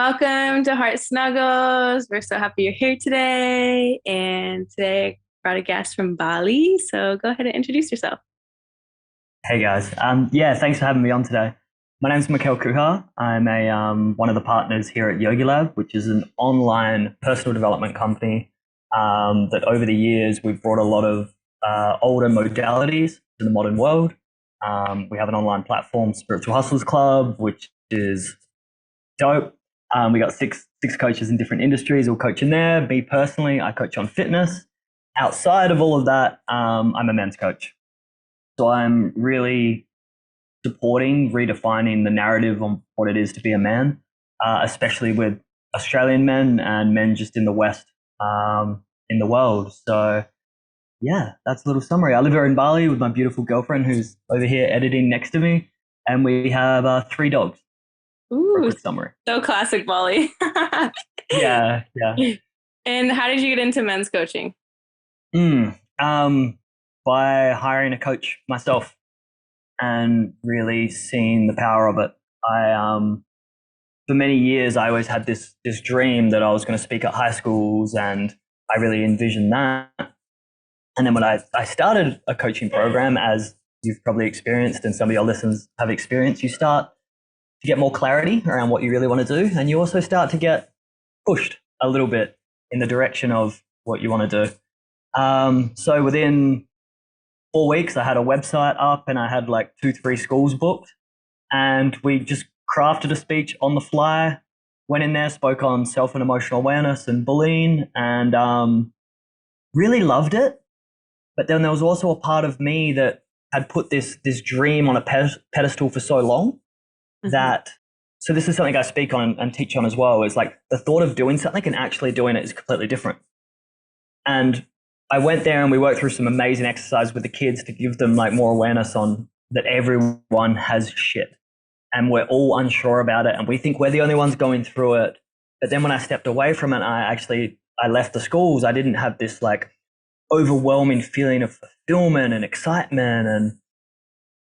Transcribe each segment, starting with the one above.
Welcome to Heart Snuggles. We're so happy you're here today. And today I brought a guest from Bali. So go ahead and introduce yourself. Hey guys, yeah, thanks for having me on today. My name's Mikele Kuhar. I'm a one of the partners here at Yogi Lab, which is an online personal development company that over the years we've brought a lot of older modalities to the modern world. We have an online platform, Spiritual Hustlers Club, which is dope. We got six coaches in different industries all coaching there. Me personally, I coach on fitness. Outside of all of that, I'm a men's coach. So I'm really supporting redefining the narrative on what it is to be a man, especially with Australian men and men just in the West, in the world. So yeah, that's a little summary. I live here in Bali with my beautiful girlfriend who's over here editing next to me, and we have three dogs. For a Ooh, quick summary. so classic Bali. Yeah, yeah. And how did you get into men's coaching? Mm, um, by hiring a coach myself and really seeing the power of it. For many years, I always had this dream that I was going to speak at high schools, and I really envisioned that. And then when I started a coaching program, as you've probably experienced and some of your listeners have experienced, you start to get more clarity around what you really want to do, and you also start to get pushed a little bit in the direction of what you want to do. So within 4 weeks, I had a website up and I had like 2, 3 schools booked. And we just crafted a speech on the fly, went in there, spoke on self and emotional awareness and bullying, and really loved it. But then there was also a part of me that had put this dream on a pedestal for so long that, so this is something I speak on and teach on as well, is like the thought of doing something and actually doing it is completely different. And I went there and we worked through some amazing exercise with the kids to give them like more awareness on that everyone has shit and we're all unsure about it and we think we're the only ones going through it. But then when I stepped away from it, I left the schools. I didn't have this like overwhelming feeling of fulfillment and excitement, and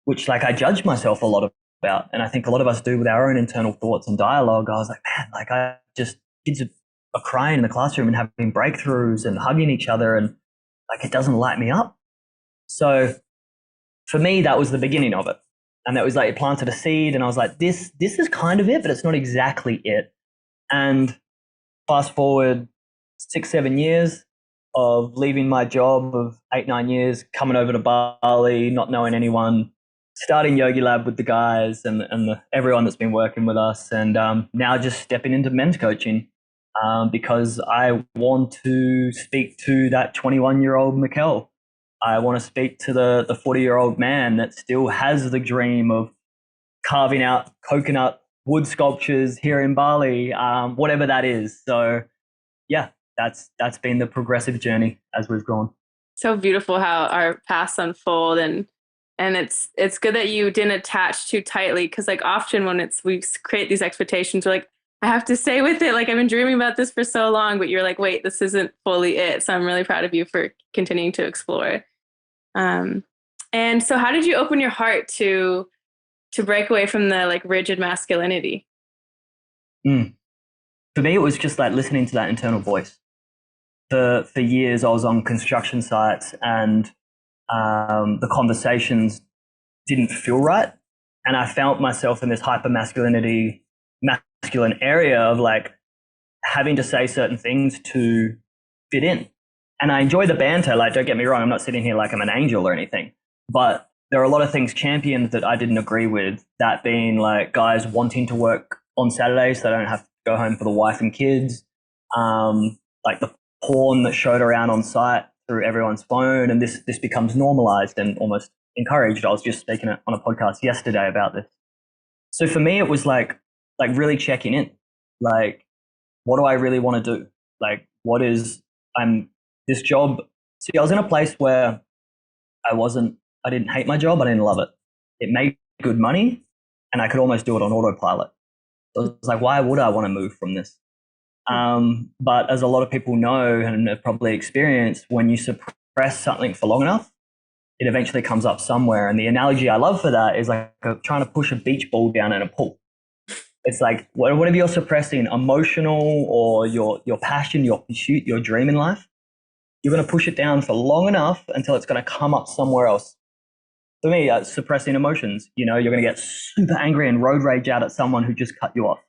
which like I judged myself a lot about. And I think a lot of us do with our own internal thoughts and dialogue. I was like, man, like kids are crying in the classroom and having breakthroughs and hugging each other, and like it doesn't light me up. So for me, that was the beginning of it. And that was like it planted a seed, and I was like, this is kind of it, but it's not exactly it. And fast forward 6, 7 years of leaving my job of 8, 9 years, coming over to Bali, not knowing anyone, starting Yogi Lab with the guys and everyone that's been working with us, and now just stepping into men's coaching. Because I want to speak to that 21-year-old Mikele. I want to speak to the 40-year-old man that still has the dream of carving out coconut wood sculptures here in Bali, whatever that is. So yeah, that's been the progressive journey as we've gone. So beautiful how our paths unfold, and it's good that you didn't attach too tightly, because like often when we create these expectations, we're like, I have to stay with it. Like I've been dreaming about this for so long, but you're like, wait, this isn't fully it. So I'm really proud of you for continuing to explore. And so how did you open your heart to break away from the like rigid masculinity? Mm. For me, it was just like listening to that internal voice. For years, I was on construction sites, and the conversations didn't feel right, and I felt myself in this hyper masculine area of like having to say certain things to fit in. And I enjoy the banter. Like, don't get me wrong, I'm not sitting here like I'm an angel or anything, but there are a lot of things championed that I didn't agree with. That being like guys wanting to work on Saturdays so they don't have to go home for the wife and kids. Like the porn that showed around on site through everyone's phone, and this becomes normalized and almost encouraged. I was just speaking on a podcast yesterday about this. So for me, it was like really checking in, like, what do I really want to do? Like, I'm this job. See, I was in a place where I didn't hate my job. I didn't love it. It made good money and I could almost do it on autopilot. So I was like, why would I want to move from this? But as a lot of people know and have probably experienced, when you suppress something for long enough, it eventually comes up somewhere. And the analogy I love for that is like trying to push a beach ball down in a pool. It's like whatever you're suppressing, emotional or your passion, your pursuit, your dream in life, you're going to push it down for long enough until it's going to come up somewhere else. For me, suppressing emotions, you know, you're going to get super angry and road rage out at someone who just cut you off.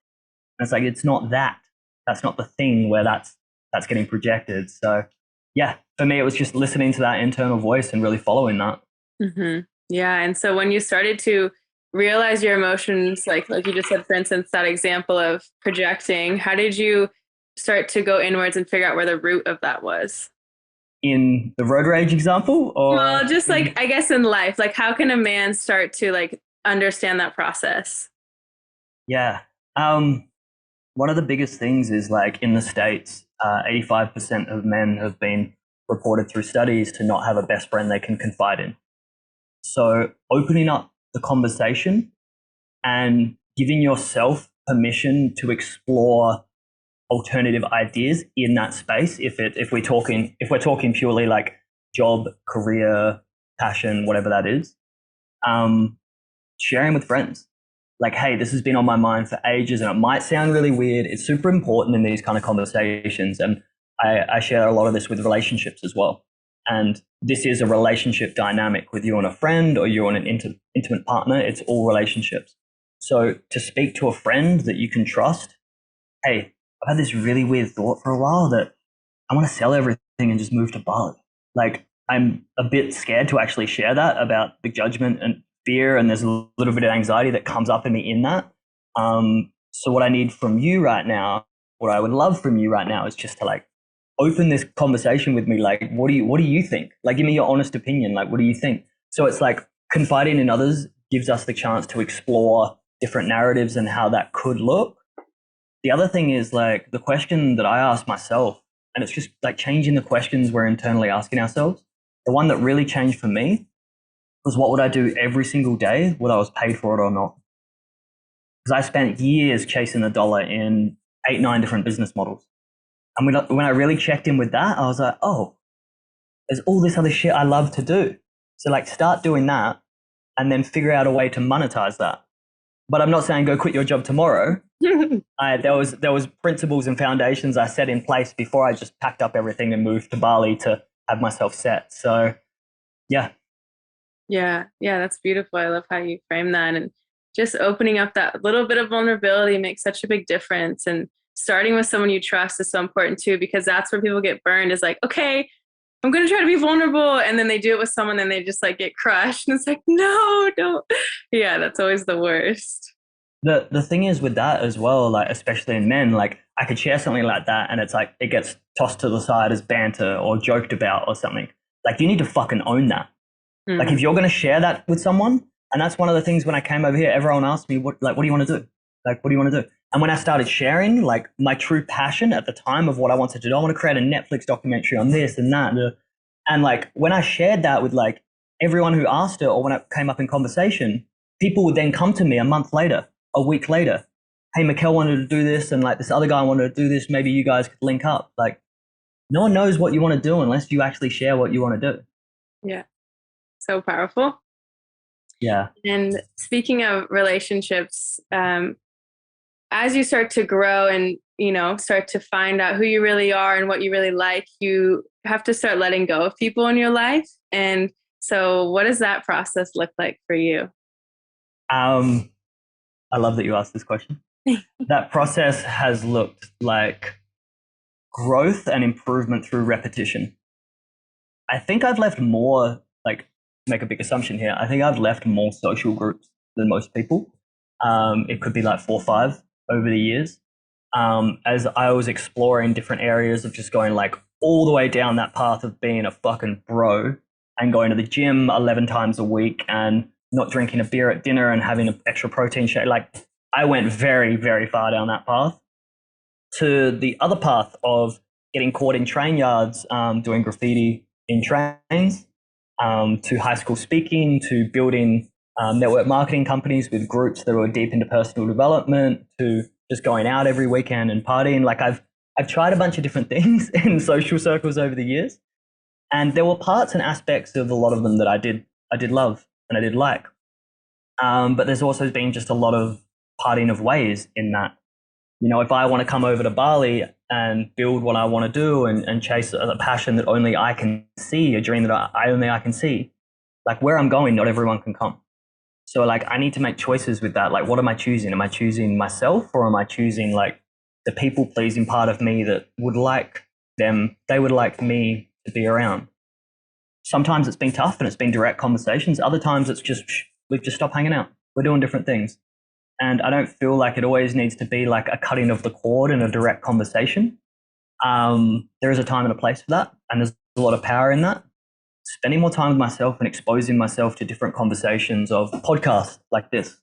And it's like, it's not that. That's not the thing where that's getting projected. So yeah, for me, it was just listening to that internal voice and really following that. Mm-hmm. Yeah. And so when you started to realize your emotions, like you just said, for instance, that example of projecting, how did you start to go inwards and figure out where the root of that was? In the road rage example, or Well, just like I guess in life, like how can a man start to like understand that process? yeah, um, one of the biggest things is like in the States, 85% of men have been reported through studies to not have a best friend they can confide in. So opening up the conversation and giving yourself permission to explore alternative ideas in that space. If we're talking purely like job, career, passion, whatever that is, um, sharing with friends. Like, hey, this has been on my mind for ages, and it might sound really weird. It's super important in these kind of conversations, and I share a lot of this with relationships as well. And this is a relationship dynamic with you and a friend, or you and an intimate partner. It's all relationships. So to speak to a friend that you can trust, hey, I've had this really weird thought for a while that I want to sell everything and just move to Bali. Like, I'm a bit scared to actually share that about the judgment and fear, and there's a little bit of anxiety that comes up in me in that. So what I need from you right now, what I would love from you right now is just to like open this conversation with me. Like, what do you think? Like, give me your honest opinion. Like, what do you think? So it's like confiding in others gives us the chance to explore different narratives and how that could look. The other thing is like the question that I ask myself, and it's just like changing the questions we're internally asking ourselves. The one that really changed for me was, what would I do every single day, whether I was paid for it or not? Because I spent years chasing the dollar in 8, 9 different business models. And when I really checked in with that, I was like, oh, there's all this other shit I love to do. So like start doing that and then figure out a way to monetize that. But I'm not saying go quit your job tomorrow. There was principles and foundations I set in place before I just packed up everything and moved to Bali to have myself set. So yeah. Yeah, yeah, that's beautiful. I love how you frame that. And just opening up that little bit of vulnerability makes such a big difference. And starting with someone you trust is so important too, because that's where people get burned is like, okay, I'm going to try to be vulnerable. And then they do it with someone and they just like get crushed. And it's like, no, don't. Yeah, that's always the worst. The thing is with that as well, like especially in men, like I could share something like that and it's like it gets tossed to the side as banter or joked about or something. Like you need to fucking own that. Like if you're going to share that with someone, and that's one of the things when I came over here, everyone asked me, what do you want to do? Like, what do you want to do? And when I started sharing like my true passion at the time of what I wanted to do, I want to create a Netflix documentary on this and that. And like when I shared that with like everyone who asked it or when it came up in conversation, people would then come to me a month later, a week later. Hey, Mikele wanted to do this and like this other guy wanted to do this. Maybe you guys could link up. Like no one knows what you want to do unless you actually share what you want to do. Yeah, so powerful. Yeah. And speaking of relationships, as you start to grow and start to find out who you really are and what you really like, you have to start letting go of people in your life. And so what does that process look like for you? I love that you asked this question. That process has looked like growth and improvement through repetition. I think I've left more, like, make a big assumption here. I think I've left more social groups than most people. It could be like 4 or 5 over the years. As I was exploring different areas of just going like all the way down that path of being a fucking bro and going to the gym 11 times a week and not drinking a beer at dinner and having an extra protein shake. Like I went very, very far down that path to the other path of getting caught in train yards, doing graffiti in trains, to high school speaking, to building network marketing companies with groups that were deep into personal development, to just going out every weekend and partying. Like I've tried a bunch of different things in social circles over the years, and there were parts and aspects of a lot of them that I did love and I did like. But there's also been just a lot of parting of ways in that. You know, if I want to come over to Bali and build what I want to do and chase a passion that only I can see, a dream that I can see, like where I'm going, not everyone can come. So like I need to make choices with that. Like what am I choosing? Am I choosing myself, or am I choosing like the people pleasing part of me that would like they would like me to be around? Sometimes it's been tough and it's been direct conversations. Other times it's just, we've just stopped hanging out. We're doing different things. And I don't feel like it always needs to be like a cutting of the cord in a direct conversation. There is a time and a place for that. And there's a lot of power in that. Spending more time with myself and exposing myself to different conversations of podcasts like this,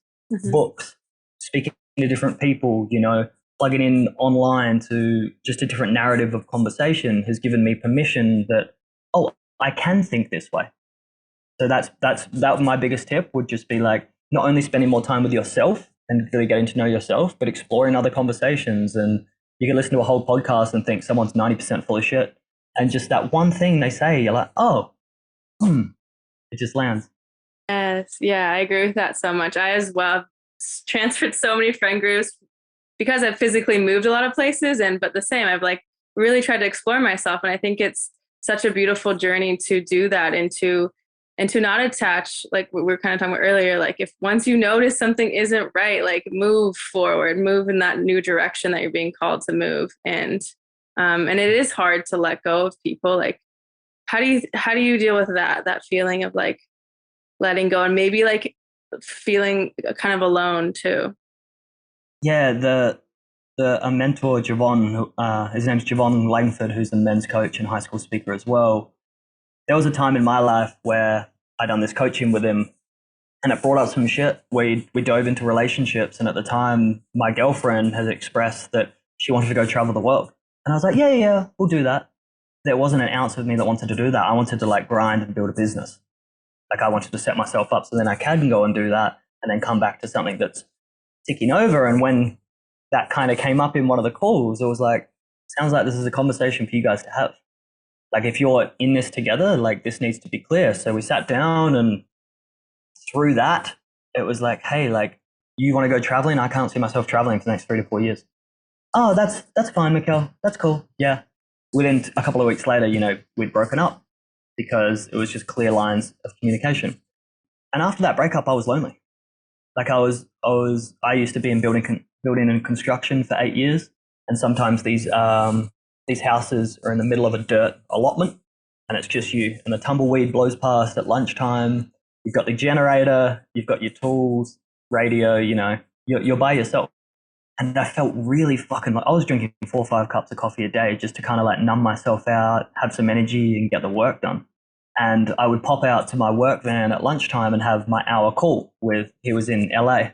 books, speaking to different people, you know, plugging in online to just a different narrative of conversation has given me permission that, oh, I can think this way. So that my biggest tip would just be like, not only spending more time with yourself and really getting to know yourself, but exploring other conversations. And you can listen to a whole podcast and think someone's 90% full of shit. And just that one thing they say, you're like, oh, it just lands. Yes. Yeah, I agree with that so much. I as well transferred so many friend groups because I've physically moved a lot of places, but the same, I've like really tried to explore myself. And I think it's such a beautiful journey to do that and to not attach, like we were kind of talking about earlier, like if once you notice something isn't right, like move forward, move in that new direction that you're being called to move. And it is hard to let go of people. Like, how do you deal with that feeling of like letting go and maybe like feeling kind of alone too? Yeah, a mentor, Javon, his name's Javon Langford, who's a men's coach and high school speaker as well. There was a time in my life where I'd done this coaching with him and it brought up some shit. We dove into relationships, and at the time my girlfriend has expressed that she wanted to go travel the world. And I was like, yeah, we'll do that. There wasn't an ounce of me that wanted to do that. I wanted to like grind and build a business. Like I wanted to set myself up so then I can go and do that and then come back to something that's ticking over. And when that kind of came up in one of the calls, it was like, sounds like this is a conversation for you guys to have. Like if you're in this together, like this needs to be clear. So we sat down, and through that, it was like, hey, like you want to go traveling? I can't see myself traveling for the next 3 to 4 years. Oh, that's fine, Mikele. That's cool. Yeah. Within a couple of weeks later, you know, we'd broken up because it was just clear lines of communication. And after that breakup, I was lonely. Like I used to be in building and construction for 8 years. And sometimes these houses are in the middle of a dirt allotment and it's just you, and the tumbleweed blows past at lunchtime. You've got the generator, you've got your tools, radio, you know, you're by yourself. And I felt really fucking like I was drinking 4 or 5 cups of coffee a day just to kind of like numb myself out, have some energy and get the work done. And I would pop out to my work van at lunchtime and have my hour call he was in LA.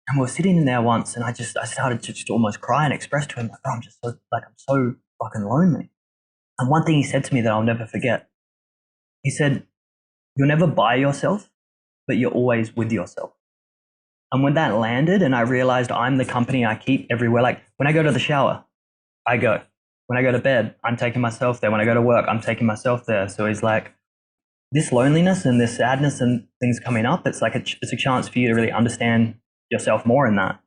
And we were sitting in there once, and I started to just almost cry and express to him, like, oh, I'm so fucking lonely. And one thing he said to me that I'll never forget, he said, you're never by yourself, but you're always with yourself. And when that landed and I realized I'm the company I keep everywhere, like when I go to the shower, I go. When I go to bed, I'm taking myself there. When I go to work, I'm taking myself there. So he's like, this loneliness and this sadness and things coming up, it's like it's a chance for you to really understand yourself more in that.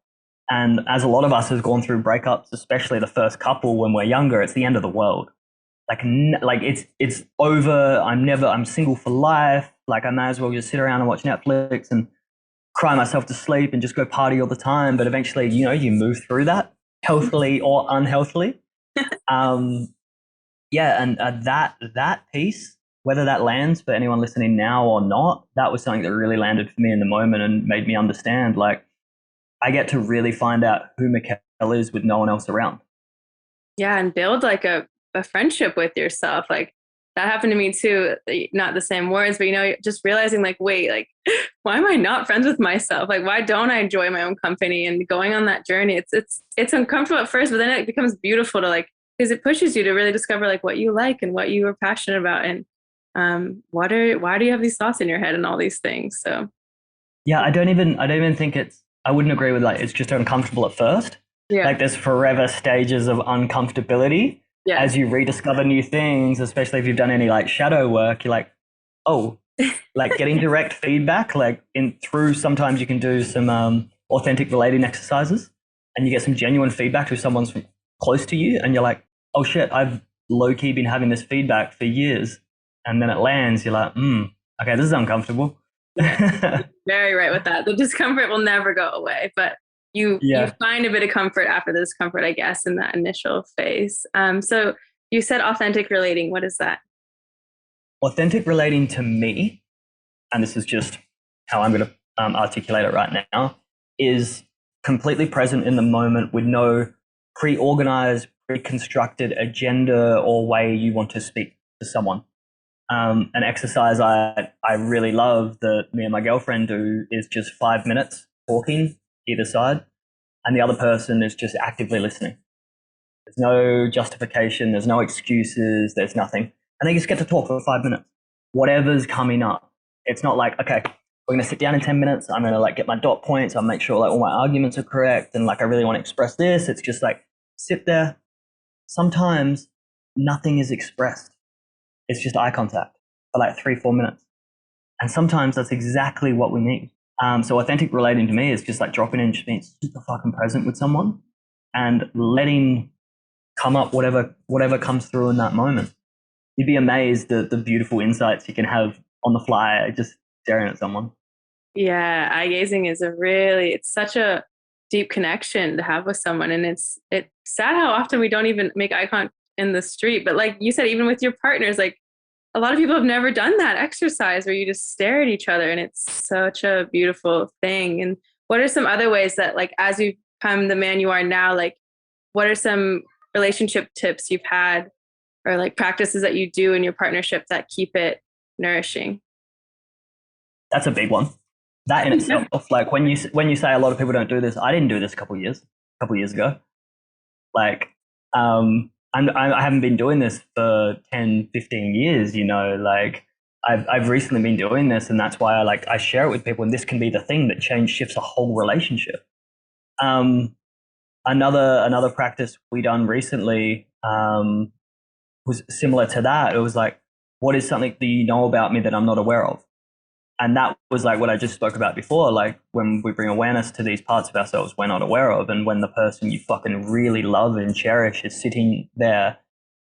And as a lot of us have gone through breakups, especially the first couple when we're younger, it's the end of the world. Like it's over. I'm single for life. Like I may as well just sit around and watch Netflix and cry myself to sleep and just go party all the time. But eventually, you know, you move through that healthily or unhealthily. Yeah. And that piece, whether that lands for anyone listening now or not, that was something that really landed for me in the moment and made me understand, like, I get to really find out who Mikele is with no one else around. Yeah. And build like a friendship with yourself. Like that happened to me too. Not the same words, but, you know, just realizing like, wait, like, why am I not friends with myself? Like, why don't I enjoy my own company? And going on that journey, it's uncomfortable at first, but then it becomes beautiful to like, because it pushes you to really discover like what you like and what you are passionate about. And why do you have these thoughts in your head and all these things? So yeah, I don't even think I wouldn't agree with like it's just uncomfortable at first. Yeah. Like there's forever stages of uncomfortability. Yeah. As you rediscover new things, especially if you've done any like shadow work, you're like, oh, like getting direct feedback, like through sometimes you can do some authentic relating exercises and you get some genuine feedback to someone's from close to you and you're like, oh shit, I've low-key been having this feedback for years. And then it lands, you're like, okay, this is uncomfortable. Very right with that. The discomfort will never go away, but you find a bit of comfort after the discomfort, I guess, in that initial phase. So you said authentic relating. What is that? Authentic relating to me, and this is just how I'm going to articulate it right now, is completely present in the moment with no pre-organized, pre-constructed agenda or way you want to speak to someone. An exercise I really love that me and my girlfriend do is just 5 minutes talking either side, and the other person is just actively listening. There's no justification, there's no excuses, there's nothing. And they just get to talk for 5 minutes. Whatever's coming up. It's not like, okay, we're going to sit down in 10 minutes. I'm going to like get my dot points. I'll make sure like all my arguments are correct. And like, I really want to express this. It's just like, sit there. Sometimes nothing is expressed. It's just eye contact for like 3-4 minutes. And sometimes that's exactly what we need. So authentic relating to me is just like dropping in, just being super fucking present with someone and letting come up whatever comes through in that moment. You'd be amazed at the beautiful insights you can have on the fly just staring at someone. Yeah, eye gazing is it's such a deep connection to have with someone. And it's sad how often we don't even make eye contact in the street. But like you said, even with your partners, like a lot of people have never done that exercise where you just stare at each other. And it's such a beautiful thing. And what are some other ways that like, as you become the man you are now, like what are some relationship tips you've had or like practices that you do in your partnership that keep it nourishing? That's a big one. That in itself, like when you say a lot of people don't do this, I didn't do this a couple years ago. Like, I haven't been doing this for 10, 15 years, you know, like I've recently been doing this, and that's why I share it with people, and this can be the thing that shifts a whole relationship. Another practice we done recently was similar to that. It was like, what is something that you know about me that I'm not aware of? And that was like what I just spoke about before, like when we bring awareness to these parts of ourselves we're not aware of, and when the person you fucking really love and cherish is sitting there,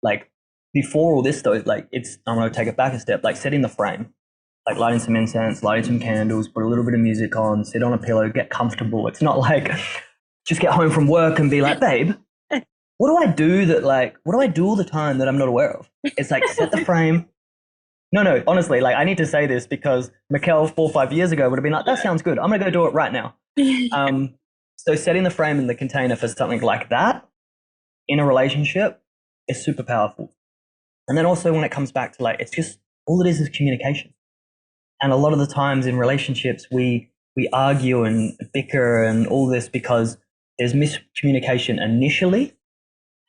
like before all this though, like I'm going to take it back a step, like setting the frame, like lighting some incense, lighting some candles, put a little bit of music on, sit on a pillow, get comfortable. It's not like just get home from work and be like, babe, what do I do all the time that I'm not aware of? It's like, set the frame. No, honestly, like I need to say this because Mikele 4 or 5 years ago would have been like, that sounds good. I'm going to go do it right now. So setting the frame and the container for something like that in a relationship is super powerful. And then also when it comes back to like, it's just, all it is communication. And a lot of the times in relationships, we argue and bicker and all this because there's miscommunication initially.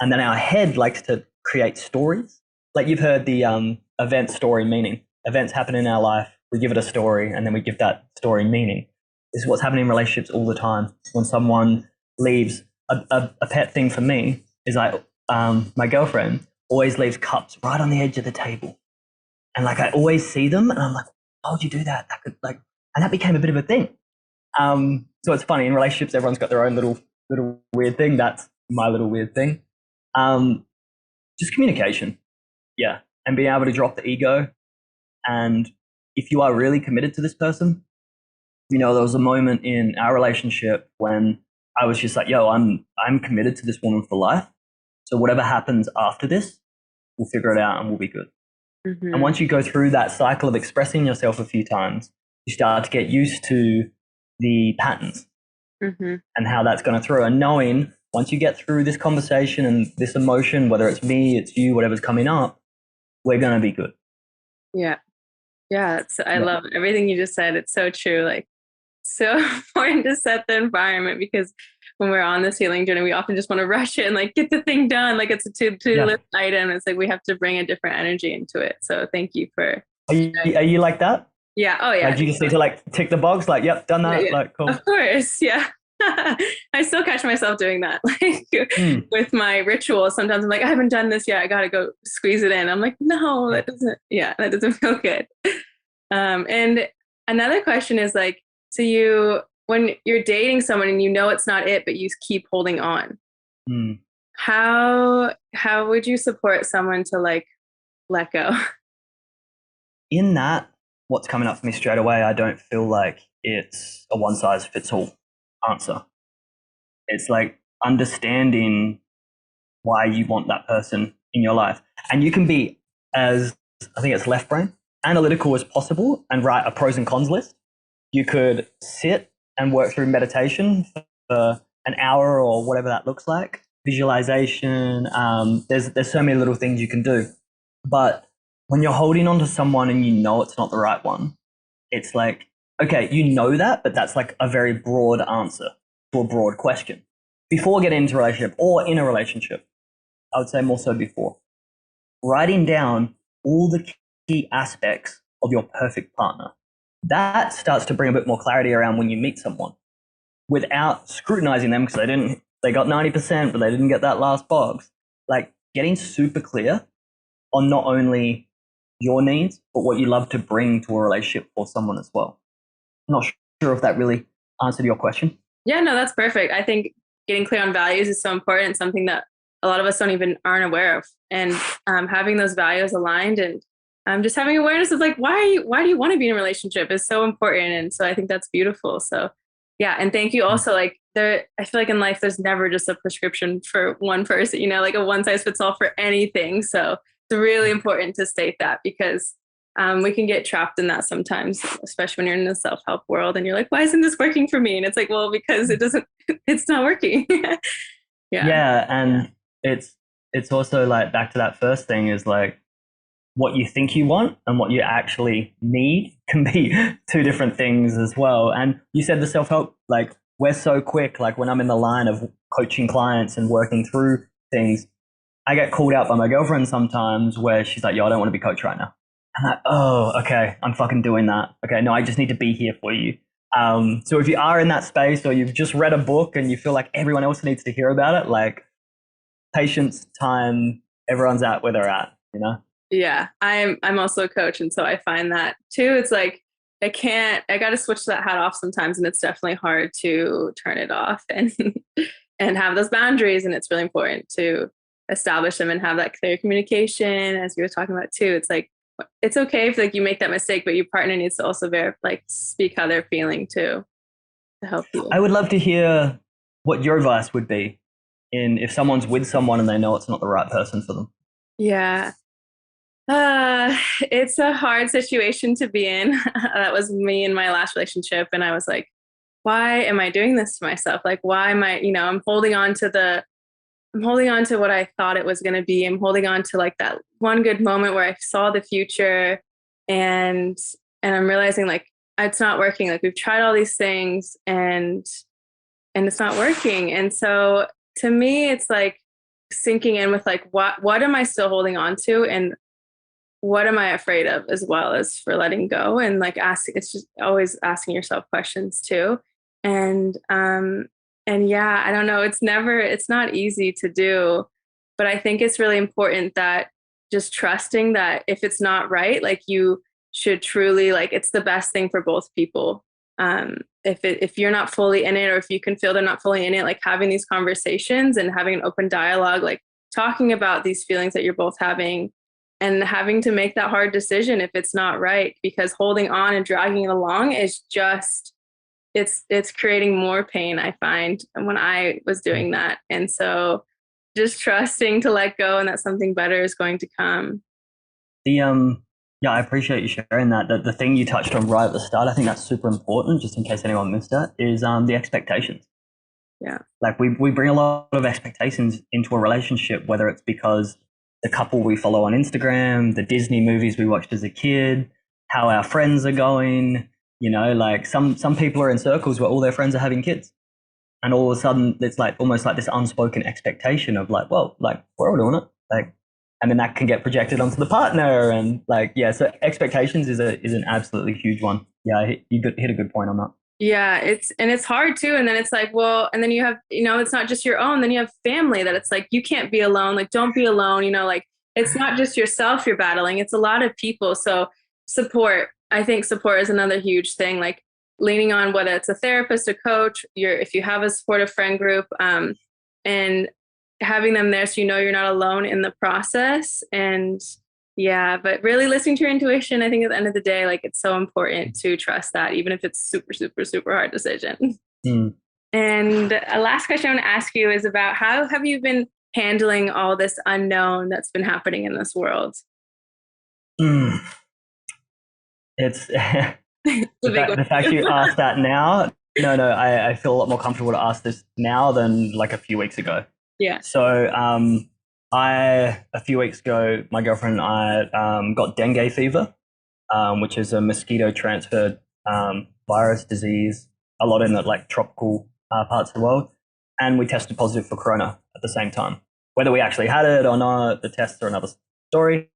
And then our head likes to create stories. Like you've heard the event story meaning. Events happen in our life, we give it a story, and then we give that story meaning. This is what's happening in relationships all the time. When someone leaves, a pet thing for me is my girlfriend always leaves cups right on the edge of the table. And like I always see them and I'm like, why would you do that? That could and that became a bit of a thing. So it's funny, in relationships, everyone's got their own little weird thing. That's my little weird thing. Just communication. Yeah. And being able to drop the ego. And if you are really committed to this person, you know, there was a moment in our relationship when I was just like, yo, I'm committed to this woman for life. So whatever happens after this, we'll figure it out and we'll be good. Mm-hmm. And once you go through that cycle of expressing yourself a few times, you start to get used to the patterns and how that's going to throw. And knowing once you get through this conversation and this emotion, whether it's me, it's you, whatever's coming up, we're going to be good. Yeah. Yeah. I love everything you just said. It's so true. Like, so important to set the environment, because when we're on this healing journey, we often just want to rush it and like get the thing done. Like it's a to-do list item. It's like we have to bring a different energy into it. So thank you for. Are you like that? Yeah. Oh yeah. Like you just need to like tick the box. Like, yep, done that. Yeah. Like, cool. Of course. Yeah. I still catch myself doing that. Like with my rituals, sometimes I'm like, I haven't done this yet. I got to go squeeze it in. I'm like, no, that doesn't feel good. And another question is like, so you when you're dating someone and you know it's not it, but you keep holding on, Mm. how would you support someone to like let go? In that, what's coming up for me straight away, I don't feel like it's a one size fits all answer. It's like understanding why you want that person in your life. And you can be as, I think it's left brain, analytical as possible and write a pros and cons list. You could sit and work through meditation for an hour or whatever that looks like, visualization. There's so many little things you can do. But when you're holding on to someone and you know it's not the right one, it's like, okay, you know that, but that's like a very broad answer to a broad question. Before getting into a relationship or in a relationship, I would say more so before, writing down all the key aspects of your perfect partner. That starts to bring a bit more clarity around when you meet someone without scrutinizing them because they got 90%, but they didn't get that last box. Like getting super clear on not only your needs, but what you love to bring to a relationship for someone as well. I'm not sure if that really answered your question. Yeah, no, that's perfect. I think getting clear on values is so important, something that a lot of us aren't aware of. And having those values aligned and just having awareness of like, why do you want to be in a relationship is so important. And so I think that's beautiful. So yeah. And thank you also like I feel like in life, there's never just a prescription for one person, like a one size fits all for anything. So it's really important to state that because we can get trapped in that sometimes, especially when you're in the self-help world and you're like, why isn't this working for me? And it's like, well, because it's not working. Yeah. Yeah. And it's also like back to that first thing is like what you think you want and what you actually need can be two different things as well. And you said the self-help, like we're so quick, like when I'm in the line of coaching clients and working through things, I get called out by my girlfriend sometimes where she's like, yo, I don't want to be coached right now. I'm like, oh, okay, I'm fucking doing that. Okay, no, I just need to be here for you. So if you are in that space or you've just read a book and you feel like everyone else needs to hear about it, like patience, time, everyone's at where they're at, Yeah, I'm also a coach, and so I find that too. It's like I got to switch that hat off sometimes, and it's definitely hard to turn it off and and have those boundaries. And it's really important to establish them and have that clear communication, as you were talking about too. It's like it's okay if like you make that mistake, but your partner needs to also speak how they're feeling too to help you. I would love to hear what your advice would be in if someone's with someone and they know it's not the right person for them. Yeah. It's a hard situation to be in. That was me in my last relationship. And I was like, why am I doing this to myself? Like, why am I, I'm holding on to what I thought it was going to be. I'm holding on to like that one good moment where I saw the future and I'm realizing like, it's not working. Like we've tried all these things and it's not working. And so to me, it's like sinking in with like, what am I still holding on to? And what am I afraid of as well as for letting go and like it's just always asking yourself questions too. And yeah, I don't know. It's not easy to do, but I think it's really important that just trusting that if it's not right, like you should truly like, it's the best thing for both people. If you're not fully in it, or if you can feel they're not fully in it, like having these conversations and having an open dialogue, like talking about these feelings that you're both having and having to make that hard decision if it's not right, because holding on and dragging it along is just, it's creating more pain, I find, when I was doing that. And so just trusting to let go and that something better is going to come. Yeah, I appreciate you sharing that. The thing you touched on right at the start, I think that's super important, just in case anyone missed that, is the expectations. Yeah. Like we bring a lot of expectations into a relationship, whether it's because the couple we follow on Instagram, the Disney movies we watched as a kid, how our friends are going, like some people are in circles where all their friends are having kids. And all of a sudden it's like almost like this unspoken expectation of like, well, like we're all doing it. Like, and then that can get projected onto the partner and like, yeah. So expectations is an absolutely huge one. Yeah. You hit a good point on that. Yeah, it's hard too. And then it's like, well, and then you have, it's not just your own, then you have family that it's like, you can't be alone. Like, don't be alone. Like it's not just yourself you're battling. It's a lot of people. So support, I think support is another huge thing. Like leaning on whether it's a therapist, a coach, if you have a supportive friend group, and having them there so you know you're not alone in the process. And yeah, but really listening to your intuition, I think at the end of the day, like it's so important to trust that, even if it's super, super, super hard decision. Mm. And a last question I want to ask you is about how have you been handling all this unknown that's been happening in this world? Mm. It's It's a big one. the fact you asked that now. No, I feel a lot more comfortable to ask this now than like a few weeks ago. Yeah. So a few weeks ago, my girlfriend and I got dengue fever, which is a mosquito transferred virus disease, a lot in the like tropical parts of the world, and we tested positive for corona at the same time. Whether we actually had it or not, the tests are another story.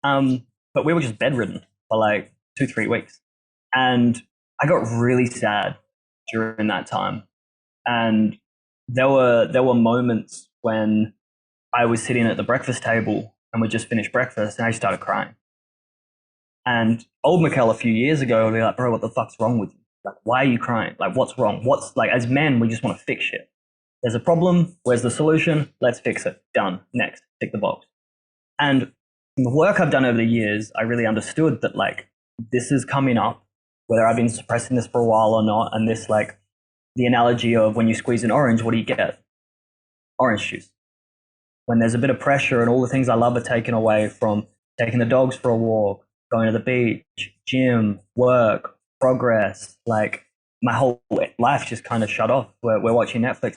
But we were just bedridden for like 2-3 weeks, and I got really sad during that time. And there were moments when I was sitting at the breakfast table and we just finished breakfast and I started crying. And old Mikele a few years ago would be like, bro, what the fuck's wrong with you? Like, why are you crying? Like, what's wrong? What's like, as men, we just want to fix shit. There's a problem. Where's the solution? Let's fix it. Done. Next. Tick the box. And from the work I've done over the years, I really understood that like, this is coming up, whether I've been suppressing this for a while or not. And this like, the analogy of when you squeeze an orange, what do you get? Orange juice. When there's a bit of pressure and all the things I love are taken away, from taking the dogs for a walk, going to the beach, gym, work, progress, like my whole life just kind of shut off. We're watching Netflix.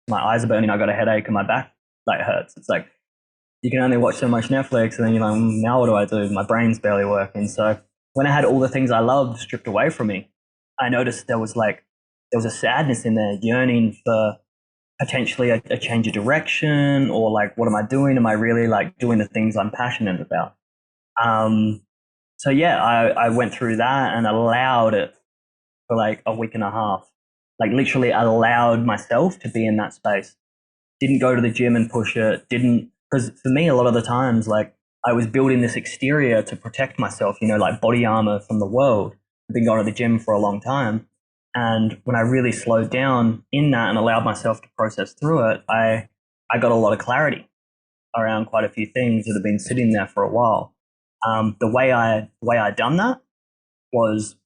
My eyes are burning. I got a headache and my back like hurts. It's like you can only watch so much Netflix and then you're like, now what do I do? My brain's barely working. So when I had all the things I loved stripped away from me, I noticed there was a sadness in there, yearning for potentially a change of direction, or like, what am I doing? Am I really like doing the things I'm passionate about? So yeah, I went through that and allowed it for like a week and a half, like literally allowed myself to be in that space. Didn't go to the gym and push it. Because for me, a lot of the times, like I was building this exterior to protect myself, like body armor from the world. I've been going to the gym for a long time. And when I really slowed down in that and allowed myself to process through it, I got a lot of clarity around quite a few things that have been sitting there for a while. The way I done that was,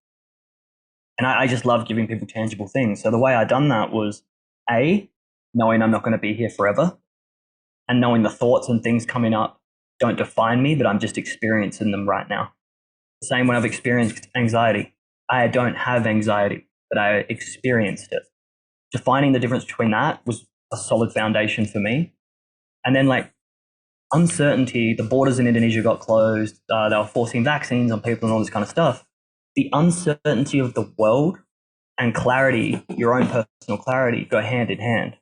and I just love giving people tangible things. So the way I done that was knowing I'm not going to be here forever, and knowing the thoughts and things coming up don't define me, but I'm just experiencing them right now. The same when I've experienced anxiety. I don't have anxiety, but I experienced it. Defining the difference between that was a solid foundation for me. And then like uncertainty, the borders in Indonesia got closed. They were forcing vaccines on people and all this kind of stuff. The uncertainty of the world and clarity, your own personal clarity, go hand in hand.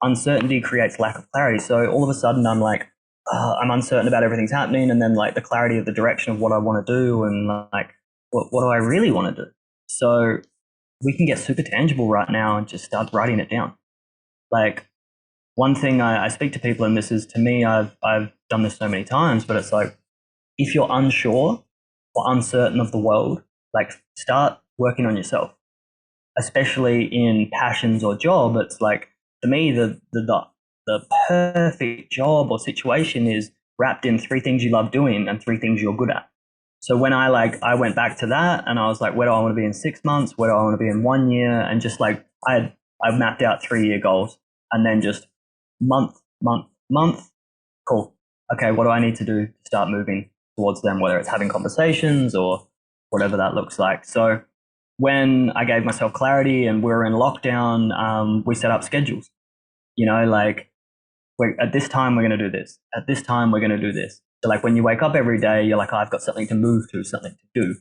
Uncertainty creates lack of clarity. So all of a sudden I'm like, I'm uncertain about everything's happening. And then like the clarity of the direction of what I want to do, and like, what do I really want to do? So we can get super tangible right now and just start writing it down. Like one thing I speak to people, and this is, to me, I've done this so many times, but it's like, if you're unsure or uncertain of the world, like start working on yourself, especially in passions or job. It's like, to me, the perfect job or situation is wrapped in 3 things you love doing and 3 things you're good at. So when I went back to that and I was like, where do I want to be in 6 months? Where do I want to be in 1 year? And just like, I've mapped out 3-year goals, and then just month. Cool. Okay. What do I need to do to start moving towards them? Whether it's having conversations or whatever that looks like. So when I gave myself clarity and we were in lockdown, we set up schedules, like at this time, we're going to do this. At this time, we're going to do this. So like when you wake up every day, you're like, oh, I've got something to move to, something to do.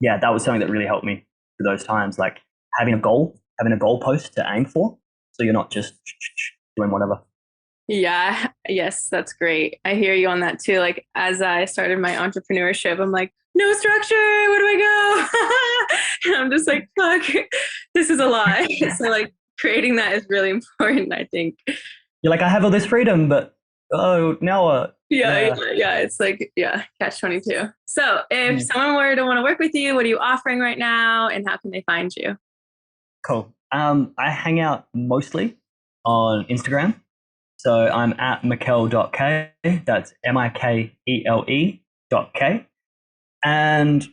Yeah, that was something that really helped me through those times, like having a goalpost to aim for. So you're not just doing whatever. Yeah, yes, that's great. I hear you on that too. Like as I started my entrepreneurship, I'm like, no structure, where do I go? And I'm just like, fuck, this is a lie. So like creating that is really important, I think. You're like, I have all this freedom, but now what? Yeah, Yeah. yeah, yeah. It's like, yeah, catch 22. So if Mm, someone were to want to work with you, what are you offering right now and how can they find you? cool. I hang out mostly on Instagram. So I'm at Mikele.k. That's Mikele.k. And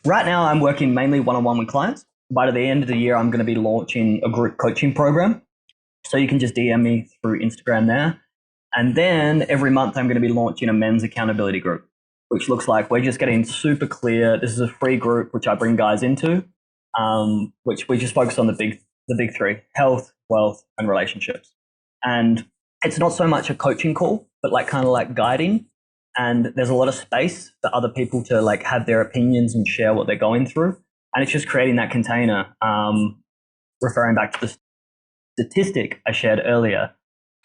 right now I'm working mainly one-on-one with clients. By the end of the year, I'm going to be launching a group coaching program. So you can just DM me through Instagram there. And then every month I'm going to be launching a men's accountability group, which looks like we're just getting super clear. This is a free group which I bring guys into, which we just focus on the big three: health, wealth, and relationships. And it's not so much a coaching call, but like kind of like guiding. And there's a lot of space for other people to like have their opinions and share what they're going through. And it's just creating that container. Referring back to the statistic I shared earlier,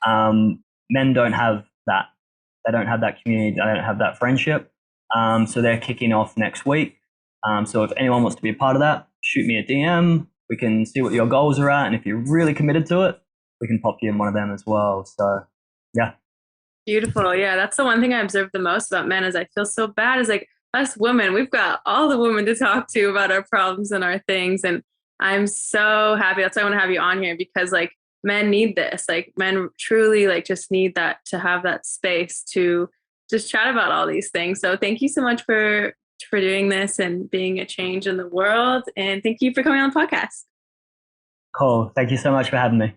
men don't have that. They don't have that community. They don't have that friendship. So they're kicking off next week. So if anyone wants to be a part of that, shoot me a DM. We can see what your goals are at. And if you're really committed to it, we can pop you in one of them as well. So yeah, Beautiful. Yeah, that's the one thing I observe the most about men is I feel so bad is like us women, we've got all the women to talk to about our problems and our things. And I'm so happy. That's why I want to have you on here because like men need this. Like men truly like just need that to have that space to just chat about all these things. So thank you so much for doing this and being a change in the world. And thank you for coming on the podcast. cool. Thank you so much for having me.